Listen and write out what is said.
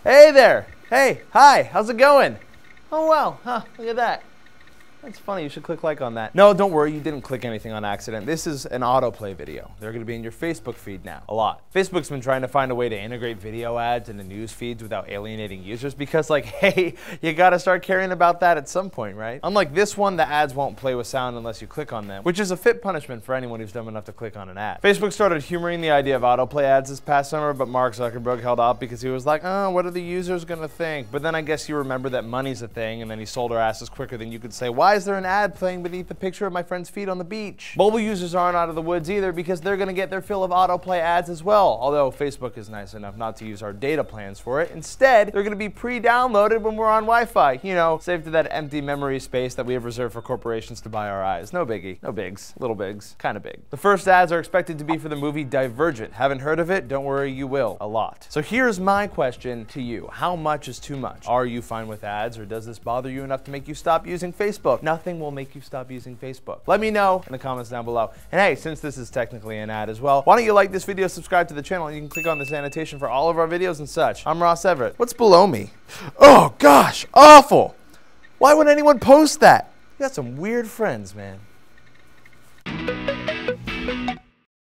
Hey there. Hey, hi, how's it going? Oh, wow, huh, look at that. That's funny, you should click like on that. No, don't worry, you didn't click anything on accident. This is an autoplay video. They're gonna be in your Facebook feed now, a lot. Facebook's been trying to find a way to integrate video ads into news feeds without alienating users because like, hey, you gotta start caring about that at some point, right? Unlike this one, the ads won't play with sound unless you click on them, which is a fit punishment for anyone who's dumb enough to click on an ad. Facebook started humoring the idea of autoplay ads this past summer, but Mark Zuckerberg held out because he was like, oh, what are the users gonna think? But then I guess you remember that money's a thing, and then he sold our asses quicker than you could say, why is there an ad playing beneath the picture of my friend's feet on the beach? Mobile users aren't out of the woods either because they're gonna get their fill of autoplay ads as well, although Facebook is nice enough not to use our data plans for it. Instead, they're gonna be pre-downloaded when we're on Wi-Fi, you know, saved to that empty memory space that we have reserved for corporations to buy our eyes. No biggie, no bigs, little bigs, kinda big. The first ads are expected to be for the movie Divergent. Haven't heard of it? Don't worry, you will, a lot. So here's my question to you. How much is too much? Are you fine with ads, or does this bother you enough to make you stop using Facebook? Nothing will make you stop using Facebook. Let me know in the comments down below. And hey, since this is technically an ad as well, why don't you like this video, subscribe to the channel, and you can click on this annotation for all of our videos and such. I'm Ross Everett. What's below me? Oh gosh, awful! Why would anyone post that? You got some weird friends, man.